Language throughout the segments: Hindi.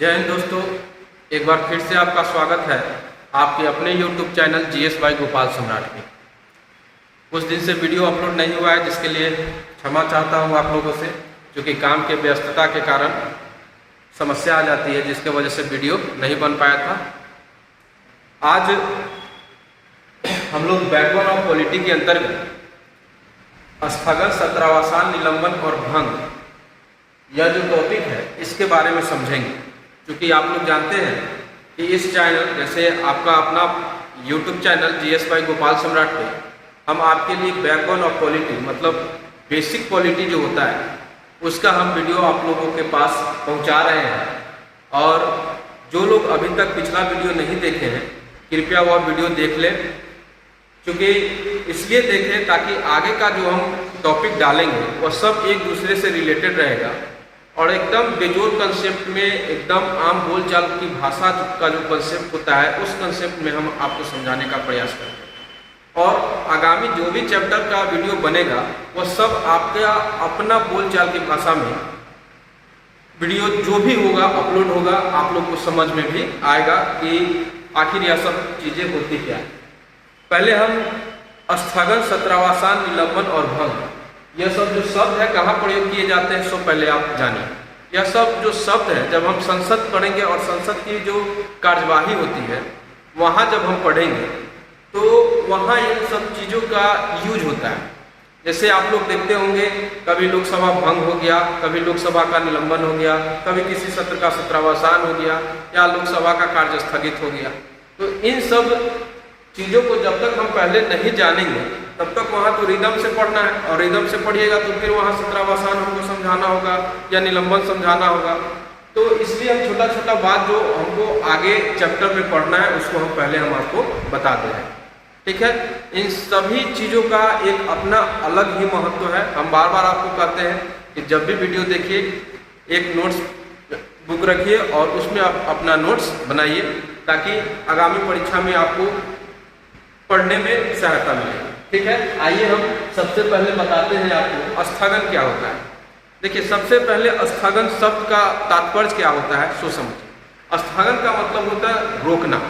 जय हिंद दोस्तों, एक बार फिर से आपका स्वागत है आपके अपने YouTube channel GS by Gopal सम्राट में। कुछ दिन से वीडियो अपलोड नहीं हुआ है, जिसके लिए क्षमा चाहता हूं आप लोगों से, क्योंकि काम के व्यस्तता के कारण समस्या आ जाती है, जिसके वजह से वीडियो नहीं बन पाया था। आज हम लोग बैकबोन ऑफ पॉलिटी के अंतर्गत स्थगन, सत्रावसान, निलंबन और भंग, यह जो टॉपिक है इसके बारे में समझेंगे। क्योंकि आप लोग जानते हैं कि इस चैनल, जैसे आपका अपना YouTube channel GS by Gopal सम्राट पे, हम आपके लिए बैकबोन ऑफ पॉलिटी मतलब बेसिक पॉलिटी जो होता है उसका हम वीडियो आप लोगों के पास पहुंचा रहे हैं। और जो लोग अभी तक पिछला वीडियो नहीं देखे हैं, कृपया वह वीडियो देख लें। क्योंकि इसलिए देखें ताकि आगे का जो हम टॉपिक डालेंगे वह सब एक दूसरे से रिलेटेड रहेगा और एकदम बेजोड़ कंसेप्ट में, एकदम आम बोलचाल की भाषा का जो कंसेप्ट होता है उस कंसेप्ट में हम आपको समझाने का प्रयास करेंगे। और आगामी जो भी चैप्टर का वीडियो बनेगा वह सब आपका अपना बोलचाल की भाषा में वीडियो जो भी होगा अपलोड होगा, आप लोग को समझ में भी आएगा कि आखिर यह सब चीज़ें होती क्या है। पहले हम स्थगन, सत्रावसान, निलंबन और भंग, यह सब जो शब्द है कहाँ प्रयोग किए जाते हैं, सो पहले आप जानिए। यह सब जो शब्द है जब हम संसद पढ़ेंगे और संसद की जो कार्यवाही होती है वहाँ जब हम पढ़ेंगे तो वहाँ इन सब चीज़ों का यूज होता है। जैसे आप लोग देखते होंगे, कभी लोकसभा भंग हो गया, कभी लोकसभा का निलंबन हो गया, कभी किसी सत्र का सत्रावसान हो गया या लोकसभा का कार्य स्थगित हो गया। तो इन सब चीज़ों को जब तक हम पहले नहीं जानेंगे तब तक वहाँ तो रिदम से पढ़ना है, और रिदम से पढ़िएगा तो फिर वहाँ सत्रावसान हमको समझाना होगा या निलंबन समझाना होगा। तो इसलिए हम छोटा छोटा बात जो हमको आगे चैप्टर में पढ़ना है उसको हम पहले हम आपको बता दे रहे हैं, ठीक है। इन सभी चीज़ों का एक अपना अलग ही महत्व है। हम बार बार आपको कहते हैं कि जब भी वीडियो देखिए एक नोट्स बुक रखिए और उसमें आप अपना नोट्स बनाइए, ताकि आगामी परीक्षा में आपको पढ़ने में सहायता मिले, ठीक है। आइए हम सबसे पहले बताते हैं आपको स्थगन क्या होता है। देखिए, सबसे पहले स्थगन शब्द का तात्पर्य क्या होता है सो समझिए। स्थगन का मतलब होता है रोकना।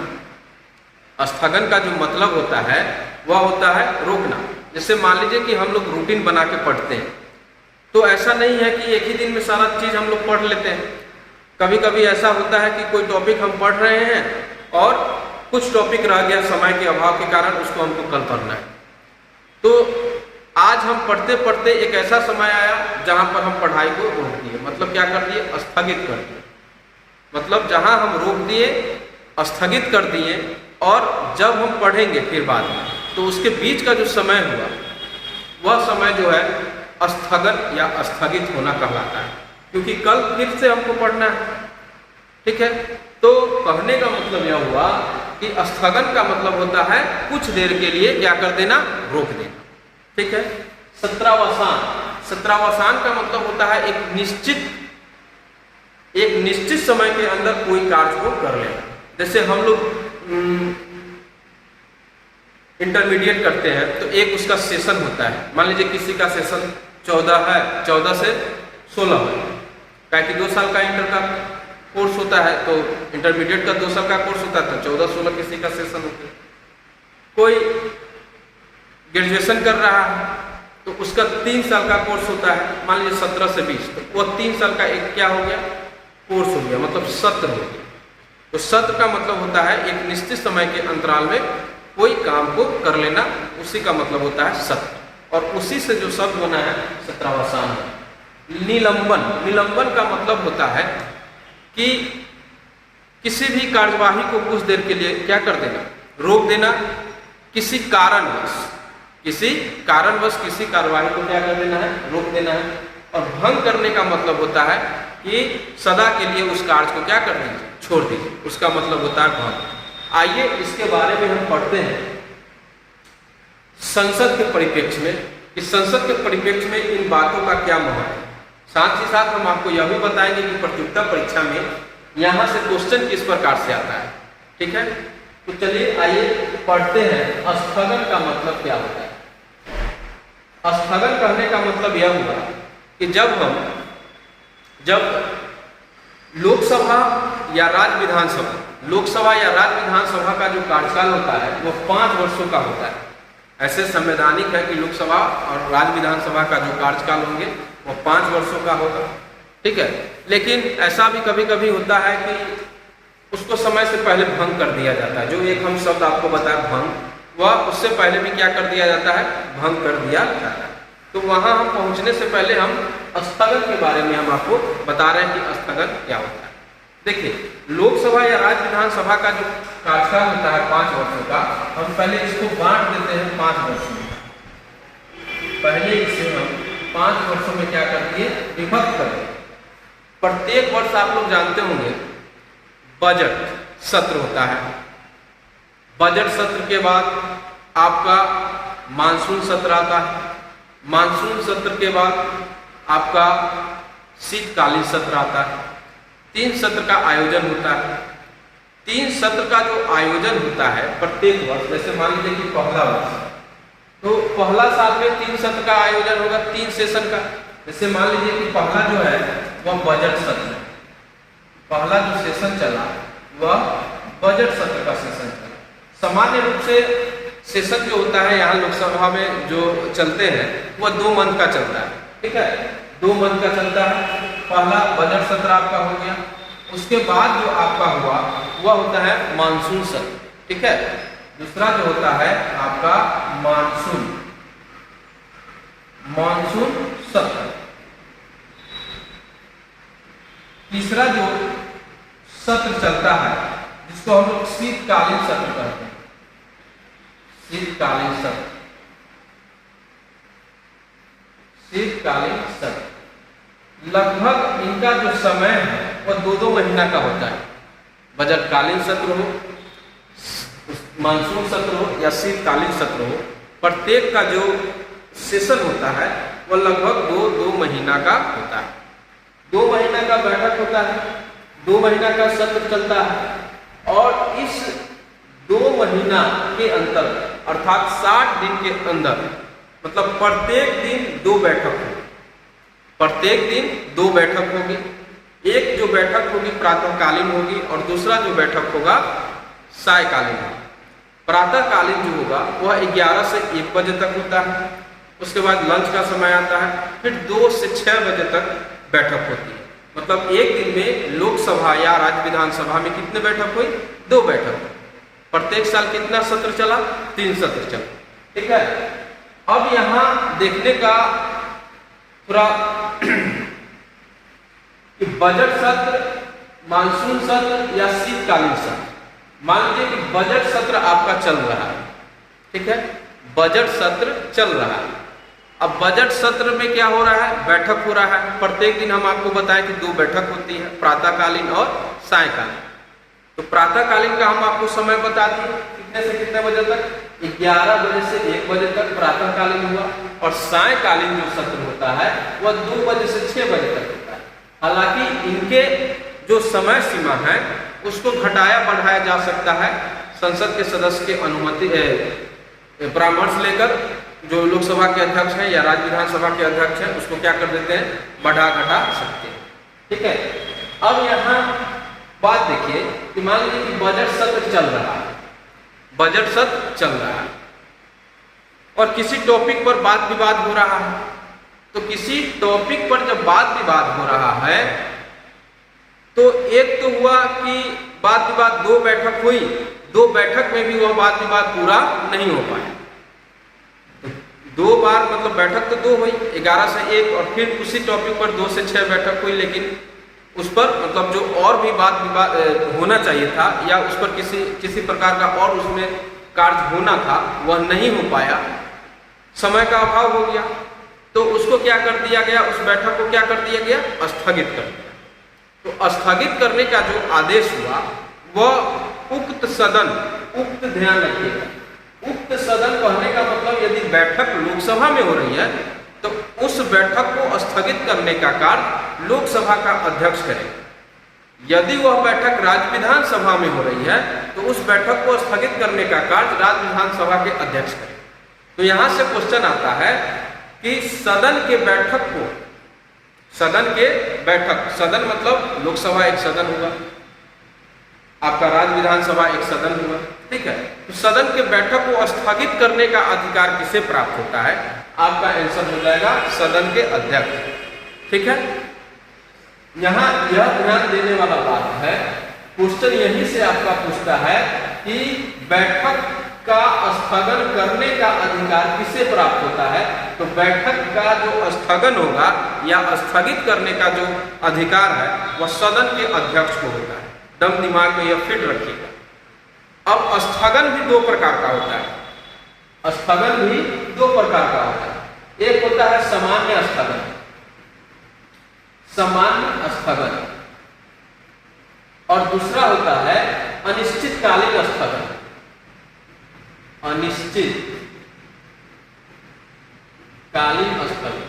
स्थगन का जो मतलब होता है वह होता है रोकना। जैसे मान लीजिए कि हम लोग रूटीन बना के पढ़ते हैं, तो ऐसा नहीं है कि एक ही दिन में सारा चीज़ हम लोग पढ़ लेते हैं। कभी कभी ऐसा होता है कि कोई टॉपिक हम पढ़ रहे हैं और कुछ टॉपिक रह गया समय के अभाव के कारण, उसको हमको कल पढ़ना है। तो आज हम पढ़ते पढ़ते एक ऐसा समय आया जहाँ पर हम पढ़ाई को रोक दिए, मतलब क्या कर दिए, स्थगित कर दिए। मतलब जहाँ हम रोक दिए, स्थगित कर दिए, और जब हम पढ़ेंगे फिर बाद में, तो उसके बीच का जो समय हुआ वह समय जो है स्थगन या स्थगित होना कहलाता है, क्योंकि कल फिर से हमको पढ़ना है, ठीक है। तो कहने का मतलब यह हुआ कि स्थगन का मतलब होता है कुछ देर के लिए क्या कर देना, रोक देना, ठीक है। सत्रावसान, सत्रावसान का मतलब होता है एक निश्चित समय के अंदर कोई कार्य को कर लेना। जैसे हम लोग इंटरमीडिएट करते हैं तो एक उसका सेशन होता है। मान लीजिए किसी का सेशन 14 है, 14 से 16 है, क्या कि 2 साल का इंटर का कोर्स होता है, तो इंटरमीडिएट का 2 साल का कोर्स होता है, तो 14-16 किसी का सेशन होता है। कोई ग्रेजुएशन कर रहा है तो उसका 3 साल का कोर्स होता है, मान लीजिए 17 से 20, तो वह 3 साल का एक क्या हो गया, कोर्स हो गया, मतलब सत्र हो गया। तो सत्र का मतलब होता है एक निश्चित समय के अंतराल में कोई काम को कर लेना, उसी का मतलब होता है सत्र, और उसी से जो शब्द बना है सत्रावसान है। निलंबन, निलंबन का मतलब होता है कि किसी भी कार्यवाही को कुछ देर के लिए क्या कर देना, रोक देना, किसी कारणवश किसी कार्यवाही को क्या कर देना है, रोक देना है। और भंग करने का मतलब होता है कि सदा के लिए उस कार्य को क्या कर दीजिए, छोड़ दीजिए, उसका मतलब होता है भंग। आइए इसके बारे में हम पढ़ते हैं संसद के परिप्रेक्ष्य में, कि संसद के परिप्रेक्ष्य में इन बातों का क्या महत्व है। साथ ही साथ हम आपको यह भी बताएंगे कि प्रतियोगिता परीक्षा में यहाँ से क्वेश्चन किस प्रकार से आता है, ठीक है। तो चलिए आइए पढ़ते हैं स्थगन का मतलब क्या होता है। स्थगन कहने का मतलब यह हुआ कि जब लोकसभा या राज्य विधानसभा, लोकसभा या राज्य विधानसभा का जो कार्यकाल होता है वो 5 वर्षों का होता है। ऐसे संवैधानिक है कि लोकसभा और राज्य विधानसभा का जो कार्यकाल होंगे वो 5 वर्षों का होगा, ठीक है। लेकिन ऐसा भी कभी कभी होता है कि उसको समय से पहले भंग कर दिया जाता है। जो एक हम शब्द आपको बताया भंग, वह उससे पहले भी क्या कर दिया जाता है, भंग कर दिया जाता है। तो वहां हम पहुंचने से पहले हम स्थगन के बारे में हम आपको बता रहे हैं कि स्थगन क्या होता है। देखिए, लोकसभा या राज्य विधानसभा का जो कार्यकाल होता है 5 वर्षों का, हम पहले इसको बांट देते हैं 5 वर्षों में। पहले इसे हम 5 वर्षों में क्या कर दिए, विभक्त कर दिए। प्रत्येक वर्ष आप लोग जानते होंगे बजट सत्र होता है। बजट सत्र के बाद आपका मानसून सत्र आता है। मानसून सत्र के बाद आपका शीतकालीन सत्र आता है। 3 सत्र का आयोजन होता है। 3 सत्र का जो आयोजन होता है प्रत्येक वर्ष, जैसे मान लीजिए कि पहला वर्ष, तो पहला साल में 3 सत्र का आयोजन होगा, 3 सेशन का। जैसे मान लीजिए कि पहला जो है वह बजट सत्र, पहला जो सेशन चला वह बजट सत्र का सेशन चला। सामान्य रूप से सेशन जो होता है यहाँ लोकसभा में जो चलते हैं वह 2 मंथ का चलता है, ठीक है, 2 मंथ का चलता है। पहला बजट सत्र आपका हो गया, उसके बाद जो आपका हुआ वह होता है मानसून सत्र, ठीक है। दूसरा जो होता है आपका मानसून सत्र। तीसरा जो सत्र चलता है जिसको हम लोग शीतकालीन सत्र कहते हैं, शीतकालीन सत्र। शीतकालीन सत्र लगभग इनका जो समय है वह 2-2 महीना का होता है। बजटकालीन सत्र हो, मानसून सत्र हो या शीतकालीन सत्र हो, प्रत्येक का जो सेशन होता है वह लगभग 2-2 महीना का होता है। 2 महीना का बैठक होता है, 2 महीना का सत्र चलता है। और इस 2 महीना के अंतर अर्थात 60 दिन के अंदर, मतलब प्रत्येक दिन 2 बैठक होगी, प्रत्येक दिन 2 बैठक होगी। एक जो बैठक होगी प्रातःकालीन होगी और दूसरा जो बैठक होगा सायकालीन होगा। प्रातःकालीन जो होगा वह 11 से 1 बजे तक होता है। उसके बाद लंच का समय आता है, फिर 2 से 6 बजे तक बैठक होती है। मतलब एक दिन में लोकसभा या राज्य विधानसभा में कितने बैठक हुई, 2 बैठक। प्रत्येक साल कितना सत्र चला, 3 सत्र चला, ठीक है। अब यहाँ देखने का पूरा कि बजट सत्र, मानसून सत्र या शीतकालीन सत्र। मान लीजिए कि बजट सत्र आपका चल रहा है, ठीक है, बजट सत्र चल रहा है। अब बजट सत्र में क्या हो रहा है, बैठक हो रहा है। प्रत्येक दिन हम आपको बताएं कि 2 बैठक होती है, प्रातःकालीन और सायकालीन। तो प्रातःकालीन का हम आपको समय बता दिए, कितने से कितने बजे तक, 11 बजे से 1 बजे तक प्रातःकालीन हुआ। और सायकालीन जो सत्र होता है वह 2 बजे से 6 बजे तक होता है। हालांकि इनके जो समय सीमा है उसको घटाया बढ़ाया जा सकता है संसद के सदस्य के अनुमति परामर्श लेकर। जो लोकसभा के अध्यक्ष हैं या राज्य विधानसभा के अध्यक्ष हैं उसको क्या कर देते हैं, बढ़ा घटा सकते हैं, ठीक है। अब यहाँ बात देखिए कि मान लीजिए कि बजट सत्र चल रहा है, बजट सत्र चल रहा है और किसी टॉपिक पर वाद विवाद हो रहा है। तो किसी टॉपिक पर जब वाद विवाद हो रहा है तो एक तो हुआ कि वाद विवाद 2 बैठक हुई, 2 बैठक में भी वह वाद विवाद पूरा नहीं हो पाया। 2 बार मतलब बैठक तो 2 हुई, 11 से 1, और फिर उसी टॉपिक पर 2 से 6 बैठक हुई, लेकिन उस पर मतलब जो और भी वाद विवाद होना चाहिए था या उस पर किसी प्रकार का और उसमें कार्य होना था वह नहीं हो पाया, समय का अभाव हो गया। तो उसको क्या कर दिया गया, उस बैठक को क्या कर दिया गया, स्थगित कर दिया। तो स्थगित करने का जो आदेश हुआ वह उक्त सदन, उक्त ध्यान रखिएगा, उक्त सदन कहने का मतलब यदि बैठक लोकसभा में हो रही है तो उस बैठक को स्थगित करने का कार्य लोकसभा का अध्यक्ष करेगा। यदि वह बैठक राज्य विधानसभा में हो रही है तो उस बैठक को स्थगित करने का कार्य राज्य विधानसभा के अध्यक्ष करेगा। तो यहाँ से क्वेश्चन आता है कि सदन के बैठक को सदन के बैठक, सदन मतलब लोकसभा एक सदन हुआ, आपका राज्य विधानसभा एक सदन हुआ, ठीक है। तो सदन के बैठक को स्थगित करने का अधिकार किसे प्राप्त होता है? आपका आंसर हो जाएगा सदन के अध्यक्ष, ठीक है। यहाँ यह ध्यान देने वाला बात है, क्वेश्चन यहीं से आपका पूछता है कि बैठक का स्थगन करने का अधिकार किसे प्राप्त होता है? तो बैठक का जो स्थगन होगा या स्थगित करने का जो अधिकार है वह सदन के अध्यक्ष को होता है। दम दिमाग में यह फिट रखिएगा। अब स्थगन भी दो प्रकार का होता है, स्थगन भी दो प्रकार का होता है। एक होता है सामान्य स्थगन, सामान्य स्थगन, और दूसरा होता है अनिश्चितकालीन स्थगन, अनिश्चित कालीन स्थगन।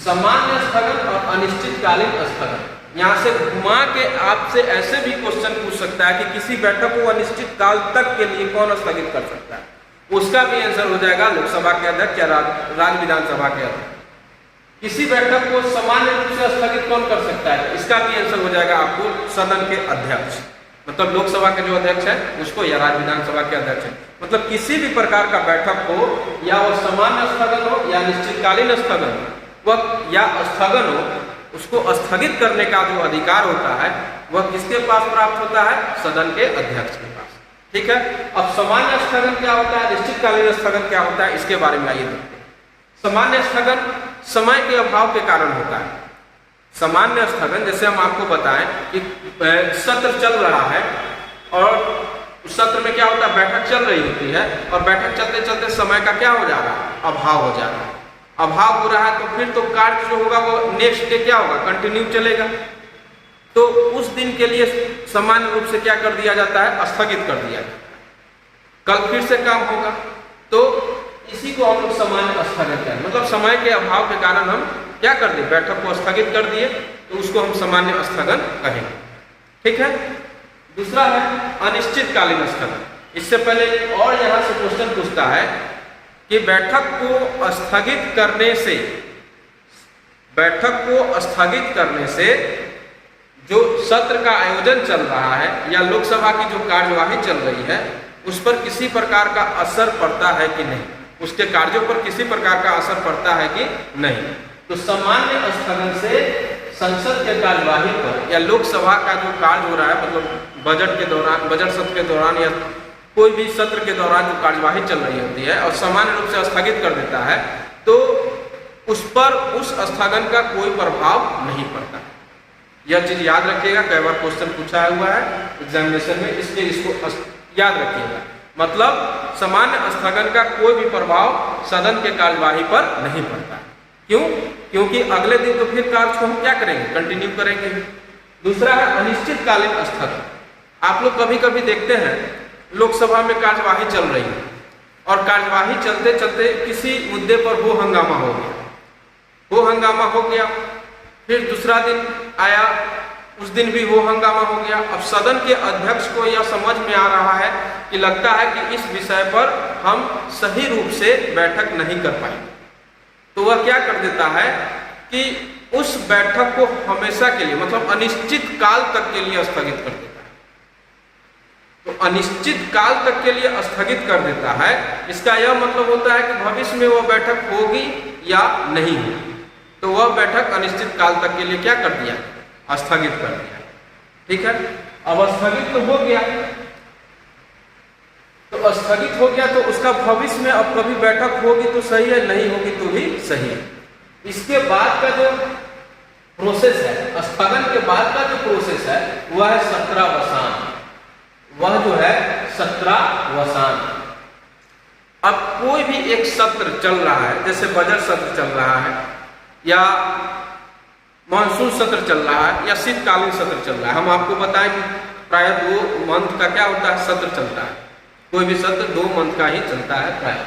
सामान्य स्थगन और अनिश्चितकालीन स्थगन, यहां से घुमा के आपसे ऐसे भी क्वेश्चन पूछ सकता है कि किसी बैठक को अनिश्चित काल तक के लिए कौन स्थगित कर सकता है? उसका भी आंसर हो जाएगा लोकसभा के अध्यक्ष या राज्य विधानसभा के अध्यक्ष। किसी बैठक को सामान्य रूप से स्थगित कौन कर सकता है? इसका भी आंसर हो जाएगा आपको सदन के अध्यक्ष, मतलब लोकसभा के जो अध्यक्ष है उसको या राज्य विधानसभा के अध्यक्ष है। मतलब किसी भी प्रकार का बैठक हो, या वह सामान्य स्थगन हो या निश्चितकालीन स्थगन हो, वह या स्थगन हो, उसको स्थगित करने का जो अधिकार होता है वह किसके पास प्राप्त होता है? सदन के अध्यक्ष के पास, ठीक है। अब सामान्य स्थगन क्या होता है, निश्चितकालीन स्थगन क्या होता है, इसके बारे में आइए देखते हैं। सामान्य स्थगन समय के अभाव के कारण होता है। सामान्य स्थगन जैसे हम आपको बताएं कि सत्र चल रहा है और उस सत्र में क्या होता है, बैठक चल रही होती है और बैठक चलते चलते समय का क्या हो जा रहा है, अभाव हो जा रहा है। अभाव हो रहा है तो फिर तो कार्य जो होगा वो नेक्स्ट डे क्या होगा, कंटिन्यू चलेगा। तो उस दिन के लिए सामान्य रूप से क्या कर दिया जाता है, स्थगित कर दिया जाता है। कल फिर से काम होगा, तो इसी को हम लोग सामान्य स्थगन कहते हैं। मतलब समय के अभाव के कारण हम क्या कर दिए, बैठक को स्थगित कर दिए, तो उसको हम सामान्य स्थगन कहेंगे, ठीक है। दूसरा है अनिश्चितकालीन स्थगन। इससे पहले और यहां से क्वेश्चन पूछता है कि बैठक को स्थगित करने से, बैठक को स्थगित करने से जो सत्र का आयोजन चल रहा है या लोकसभा की जो कार्यवाही चल रही है उस पर किसी प्रकार का असर पड़ता है कि नहीं, उसके कार्यों पर किसी प्रकार का असर पड़ता है कि नहीं। तो सामान्य स्थगन से संसद के कार्यवाही पर या लोकसभा का जो कार्य हो रहा है, मतलब बजट के दौरान, बजट सत्र के दौरान या कोई भी सत्र के दौरान जो कार्यवाही चल रही होती है और सामान्य रूप से स्थगित कर देता है, तो उस पर उस स्थगन का कोई प्रभाव नहीं पड़ता। यह चीज याद रखिएगा, कई बार क्वेश्चन पूछा हुआ है एग्जामिनेशन में, इसलिए इसको याद रखिएगा। मतलब सामान्य स्थगन का कोई भी प्रभाव सदन के कार्यवाही पर नहीं पड़ता। क्यों? क्योंकि अगले दिन तो फिर कार्य को हम क्या करेंगे, कंटिन्यू करेंगे। दूसरा है अनिश्चितकालीन स्थगन। आप लोग कभी कभी देखते हैं लोकसभा में कार्यवाही चल रही है और कार्यवाही चलते चलते किसी मुद्दे पर हो हंगामा हो गया, वो हंगामा हो गया, फिर दूसरा दिन आया, उस दिन भी वो हंगामा हो गया। अब सदन के अध्यक्ष को यह समझ में आ रहा है कि लगता है कि इस विषय पर हम सही रूप से बैठक नहीं कर पाएंगे, तो वह क्या कर देता है कि उस बैठक को हमेशा के लिए, मतलब अनिश्चित काल तक के लिए स्थगित कर देता है। तो अनिश्चित काल तक के लिए स्थगित कर देता है, इसका यह मतलब होता है कि भविष्य में वह बैठक होगी या नहीं होगी। तो वह बैठक अनिश्चित काल तक के लिए क्या कर दिया, स्थगित कर दिया, ठीक है। अब स्थगित तो हो गया, तो स्थगित हो गया तो उसका भविष्य में अब कभी बैठक होगी तो सही है, नहीं होगी तो भी सही है। इसके बाद का जो प्रोसेस है, स्थगन के बाद का जो प्रोसेस है वह है सत्रावसान, वह जो है सत्रावसान। अब कोई भी एक सत्र चल रहा है, जैसे बजट सत्र चल रहा है या मानसून सत्र चल रहा है या शीतकालीन सत्र चल रहा है। हम आपको बताएं कि प्राय 2 मंथ का क्या होता है, सत्र चलता है। कोई भी सत्र 2 मंथ का ही चलता है प्राय।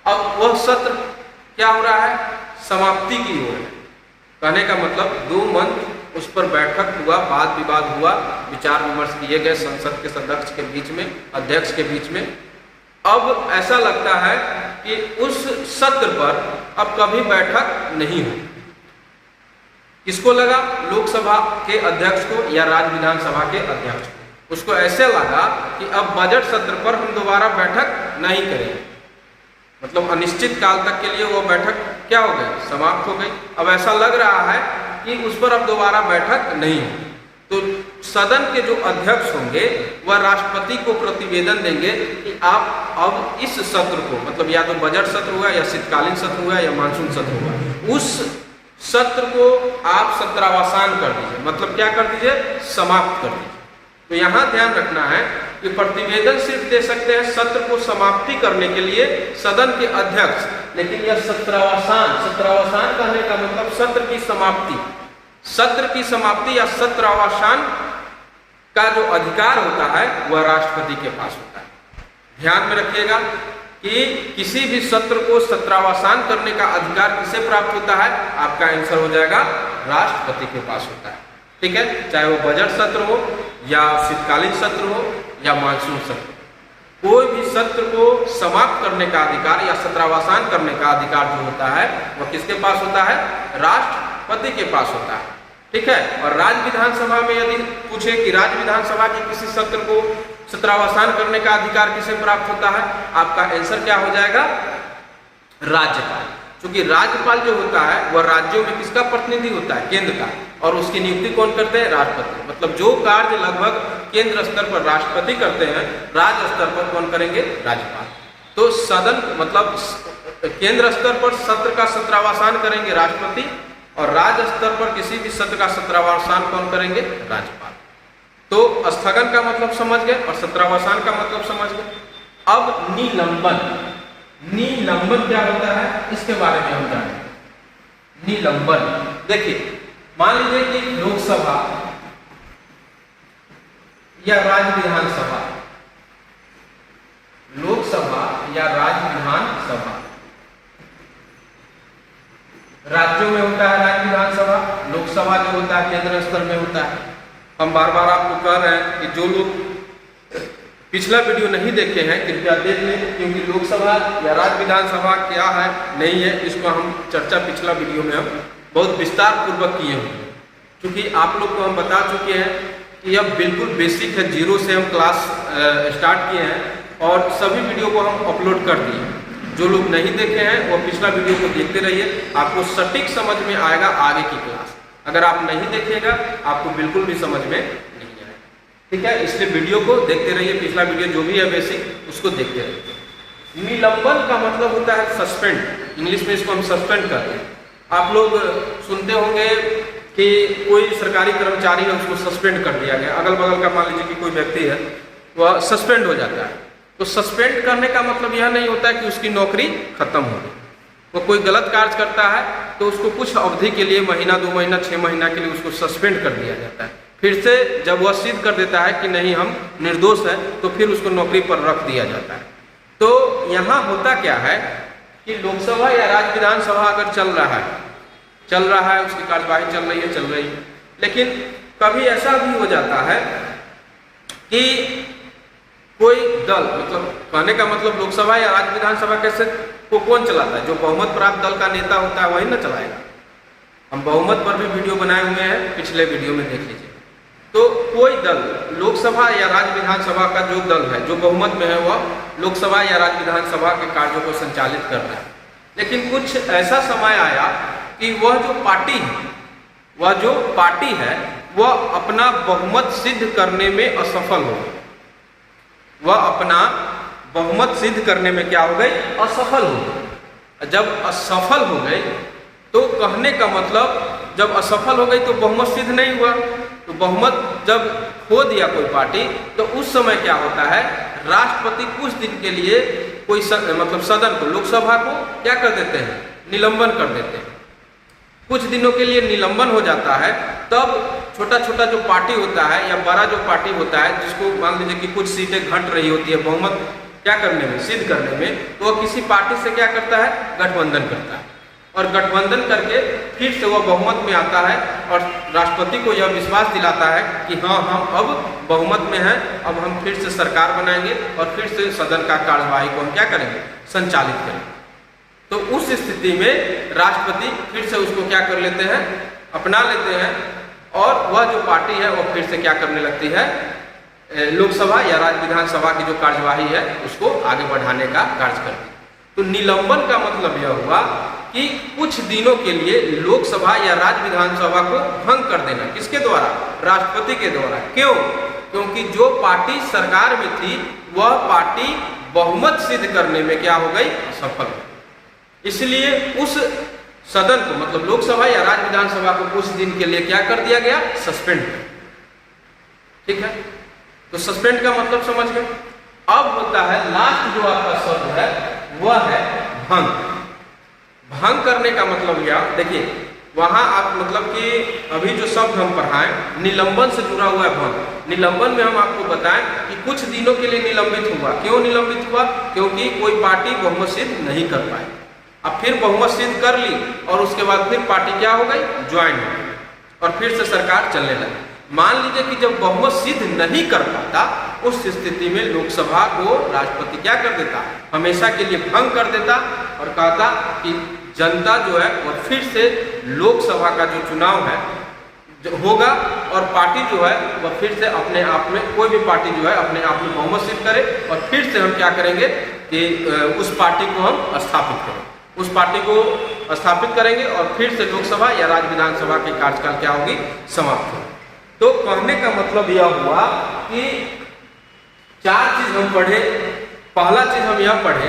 अब वह सत्र क्या हो रहा है, समाप्ति की ओर है। कहने का मतलब 2 मंथ उस पर बैठक हुआ, वाद विवाद हुआ, विचार विमर्श किए गए संसद के सदस्य के बीच में, अध्यक्ष के बीच में। अब ऐसा लगता है कि उस सत्र पर अब कभी बैठक नहीं हो, किसको लगा? लोकसभा के अध्यक्ष को या राज्य विधानसभा के अध्यक्ष को। उसको ऐसे लगा कि अब बजट सत्र पर हम दोबारा बैठक नहीं करेंगे, मतलब अनिश्चित काल तक के लिए वो बैठक क्या हो गई? समाप्त हो गई। अब ऐसा लग रहा है कि उस पर अब दोबारा बैठक नहीं होगी। तो सदन के जो अध्यक्ष होंगे वह राष्ट्रपति को प्रतिवेदन देंगे कि आप अब इस सत्र को, मतलब या तो बजट सत्र हुआ या शीतकालीन सत्र हुआ या मानसून सत्र हुआ, उस सत्र को आप सत्रावसान कर दीजिए, मतलब क्या कर दीजिए? समाप्त कर दीजिए। तो यहाँ ध्यान रखना है कि प्रतिवेदन सिर्फ दे सकते हैं सत्र को समाप्ति करने के लिए सदन के अध्यक्ष, लेकिन यह सत्रावसान कहने का मतलब सत्र की समाप्ति, सत्र की समाप्ति या सत्रावसान का जो अधिकार होता है वह राष्ट्रपति के पास होता है। ध्यान में रखिएगा कि किसी भी सत्र को सत्रावसान करने का अधिकार किसे प्राप्त होता है? आपका आंसर हो जाएगा राष्ट्रपति के पास होता है। ठीक है, चाहे वो बजट सत्र हो या शीतकालीन सत्र हो या मानसून सत्र, कोई भी सत्र को समाप्त करने का अधिकार या सत्रावसान करने का अधिकार जो होता है वह किसके पास होता है? राष्ट्रपति के पास होता है। ठीक है, और राज्य विधानसभा में यदि पूछे कि राज्य विधानसभा के किसी सत्र को सत्रावसान करने का अधिकार किसे प्राप्त होता है, आपका आंसर क्या हो जाएगा? राज्यपाल। क्योंकि राज्यपाल जो होता है वह राज्यों में किसका प्रतिनिधि होता है? केंद्र का, और उसकी नियुक्ति कौन करते हैं? राष्ट्रपति। मतलब जो कार्य लगभग केंद्र स्तर पर राष्ट्रपति करते हैं, राज्य स्तर पर कौन करेंगे? राज्यपाल। तो सदन मतलब केंद्र स्तर पर सत्र का सत्रावसान करेंगे राष्ट्रपति, और राज्य स्तर पर किसी भी सत्र का सत्रावसान कौन करेंगे? राज्यपाल। तो स्थगन का मतलब समझ गए और सत्रावसान का मतलब समझ गए। अब निलंबन, निलंबन क्या होता है इसके बारे में हम जानेंगे। निलंबन, देखिए मान लीजिए कि लोकसभा या राज्य विधानसभा, लोकसभा या राज्य विधानसभा राज्यों में होता है राज्य विधानसभा, लोकसभा जो होता है केंद्र स्तर में होता है। हम बार बार आपको कह रहे हैं कि जो लोग पिछला वीडियो नहीं देखे हैं कृपया देख लें, क्योंकि लोकसभा या राज्य विधानसभा क्या है नहीं है इसको हम चर्चा पिछला वीडियो में हम बहुत विस्तार पूर्वक किए हैं। क्योंकि आप लोग को हम बता चुके हैं कि यह बिल्कुल बेसिक है, जीरो से हम क्लास स्टार्ट किए हैं और सभी वीडियो को हम अपलोड कर दिए। जो लोग नहीं देखे हैं वो पिछला वीडियो को देखते रहिए, आपको सटीक समझ में आएगा आगे की क्लास। अगर आप नहीं देखिएगा आपको बिल्कुल भी समझ में नहीं आएगा। ठीक है, इसलिए वीडियो को देखते रहिए, पिछला वीडियो जो भी है बेसिक उसको देखते रहिए। निलंबन का मतलब होता है सस्पेंड, इंग्लिश में इसको हम सस्पेंड करते हैं। आप लोग सुनते होंगे कि कोई सरकारी कर्मचारी है उसको सस्पेंड कर दिया गया, अगल बगल का मान लीजिए कि कोई व्यक्ति है वह सस्पेंड हो जाता है। तो सस्पेंड करने का मतलब यह नहीं होता कि उसकी नौकरी खत्म हो गई। वो कोई गलत कार्य करता है तो उसको कुछ अवधि के लिए, महीना 2 महीना 6 महीना के लिए उसको सस्पेंड कर दिया जाता है। फिर से जब वह सिद्ध कर देता है कि नहीं हम निर्दोष है तो फिर उसको नौकरी पर रख दिया जाता है। तो यहाँ होता क्या है कि लोकसभा या राज्य विधानसभा अगर चल रहा है उसकी कार्यवाही चल रही है, लेकिन कभी ऐसा भी हो जाता है कि कोई दल, मतलब कहने का मतलब लोकसभा या राज्य विधानसभा कैसे को कौन चलाता है? जो बहुमत प्राप्त दल का नेता होता है वही ना चलाएगा। हम बहुमत पर भी वीडियो बनाए हुए हैं, पिछले वीडियो में देख लीजिए। तो कोई दल लोकसभा या राज्य विधानसभा का जो दल है जो बहुमत में है वह लोकसभा या राज्य विधानसभा के कार्यों को संचालित कर रहा है। लेकिन कुछ ऐसा समय आया कि वह जो पार्टी है वह अपना बहुमत सिद्ध करने में असफल हो गई। वह अपना बहुमत सिद्ध करने में क्या हो गई? असफल हो गई। जब असफल हो गई तो कहने का मतलब जब असफल हो गई तो बहुमत सिद्ध नहीं हुआ। तो बहुमत जब खो दिया कोई पार्टी तो उस समय क्या होता है? राष्ट्रपति कुछ दिन के लिए कोई मतलब सदन को, लोकसभा को क्या कर देते हैं? निलंबन कर देते हैं। कुछ दिनों के लिए निलंबन हो जाता है। तब छोटा छोटा जो पार्टी होता है या बड़ा जो पार्टी होता है जिसको मान लीजिए कि कुछ सीटें घट रही होती है बहुमत क्या करने में, सिद्ध करने में, तो वह किसी पार्टी से क्या करता है? गठबंधन करता है। और गठबंधन करके फिर से वह बहुमत में आता है और राष्ट्रपति को यह विश्वास दिलाता है कि हाँ हम अब बहुमत में हैं, अब हम फिर से सरकार बनाएंगे और फिर से सदन का कार्यवाही को हम क्या करेंगे? संचालित करेंगे। तो उस स्थिति में राष्ट्रपति फिर से उसको क्या कर लेते हैं? अपना लेते हैं और वह जो पार्टी है वो फिर से क्या करने लगती है, लोकसभा या राज्य विधानसभा की जो कार्यवाही है उसको आगे बढ़ाने का कार्य करती है। तो निलंबन का मतलब यह हुआ कि कुछ दिनों के लिए लोकसभा या राज्य विधानसभा को भंग कर देना, किसके द्वारा, राष्ट्रपति के द्वारा। क्यों? क्योंकि जो पार्टी सरकार में थी वह पार्टी बहुमत सिद्ध करने में क्या हो गई, असफल हो गई। इसलिए उस सदन को मतलब लोकसभा या राज्य विधानसभा को कुछ दिन के लिए क्या कर दिया गया, सस्पेंड। ठीक है, तो सस्पेंड का मतलब समझ गए। अब होता है लास्ट जो आपका शब्द है वह है भंग। भंग करने का मतलब क्या, देखिए वहां आप मतलब कि अभी जो शब्द हम पढ़ाएं निलंबन से जुड़ा हुआ है भंग। निलंबन में हम आपको बताएं कि कुछ दिनों के लिए निलंबित हुआ। क्यों निलंबित हुआ? क्योंकि कोई पार्टी बहुमत सिद्ध नहीं कर पाई। अब फिर बहुमत सिद्ध कर ली और उसके बाद फिर पार्टी क्या हो गई, ज्वाइन हो गई और फिर से सरकार चलने लगी। मान लीजिए कि जब बहुमत सिद्ध नहीं कर पाता उस स्थिति में लोकसभा को राष्ट्रपति क्या कर देता, हमेशा के लिए भंग कर देता और कहता कि जनता जो है वह फिर से लोकसभा का जो चुनाव है जो होगा और पार्टी जो है वह फिर से अपने आप में, कोई भी पार्टी जो है अपने आप में बहुमत सिद्ध करे और फिर से हम क्या करेंगे कि उस पार्टी को हम स्थापित करें, उस पार्टी को स्थापित करेंगे और फिर से लोकसभा या राज्य विधानसभा की कार्यकाल क्या होगी, समाप्त होगी। तो कहने का मतलब यह हुआ कि चार चीज हम पढ़े। पहला चीज हम यह पढ़े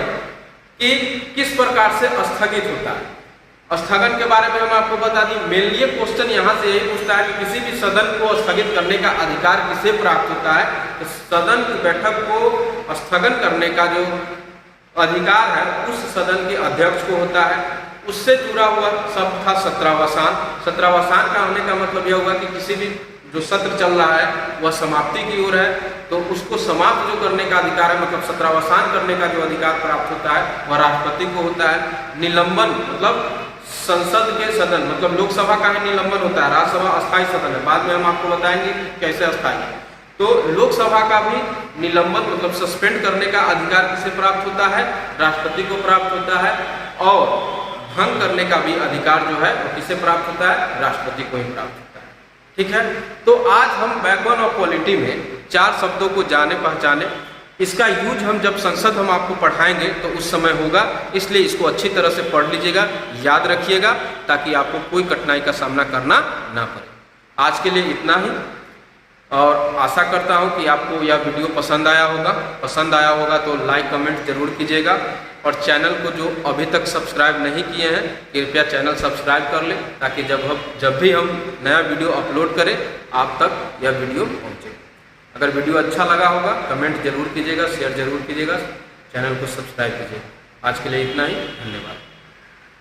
कि किस प्रकार से स्थगित होता है। स्थगन के बारे में हम आपको बता दी। मेनली क्वेश्चन यहाँ से यही पूछता है कि किसी भी सदन को स्थगित करने का अधिकार किसे प्राप्त होता है, तो सदन की बैठक को स्थगन करने का जो अधिकार है उस सदन के अध्यक्ष को होता है। उससे जुड़ा हुआ शब्द था सत्रावसान। सत्रावसान का होने का मतलब यह होगा कि किसी भी जो सत्र चल रहा है वह समाप्ति की ओर है, तो उसको समाप्त जो करने का अधिकार है मतलब सत्रावसान करने का जो अधिकार प्राप्त होता है वह राष्ट्रपति को होता है। निलंबन मतलब संसद के सदन मतलब लोकसभा का ही निलंबन होता है, राज्यसभा अस्थायी सदन है, बाद में हम आपको बताएंगे कैसे अस्थायी। तो लोकसभा का भी निलंबन मतलब सस्पेंड करने का अधिकार किसे प्राप्त होता है, राष्ट्रपति को प्राप्त होता है। और भंग करने का भी अधिकार जो है वो किसे प्राप्त होता है, राष्ट्रपति को ही प्राप्त होता है। ठीक है, तो आज हम बैकबोन ऑफ पॉलिटी में चार शब्दों को जाने पहचाने। इसका यूज हम जब संसद हम आपको पढ़ाएंगे तो उस समय होगा, इसलिए इसको अच्छी तरह से पढ़ लीजिएगा, याद रखिएगा ताकि आपको कोई कठिनाई का सामना करना ना पड़े। आज के लिए इतना ही और आशा करता हूं कि आपको यह वीडियो पसंद आया होगा। पसंद आया होगा तो लाइक कमेंट जरूर कीजिएगा और चैनल को जो अभी तक सब्सक्राइब नहीं किए हैं कृपया चैनल सब्सक्राइब कर लें ताकि जब भी हम नया वीडियो अपलोड करें आप तक यह वीडियो पहुंचे। अगर वीडियो अच्छा लगा होगा कमेंट जरूर कीजिएगा, शेयर जरूर कीजिएगा, चैनल को सब्सक्राइब कीजिएगा। आज के लिए इतना ही, धन्यवाद।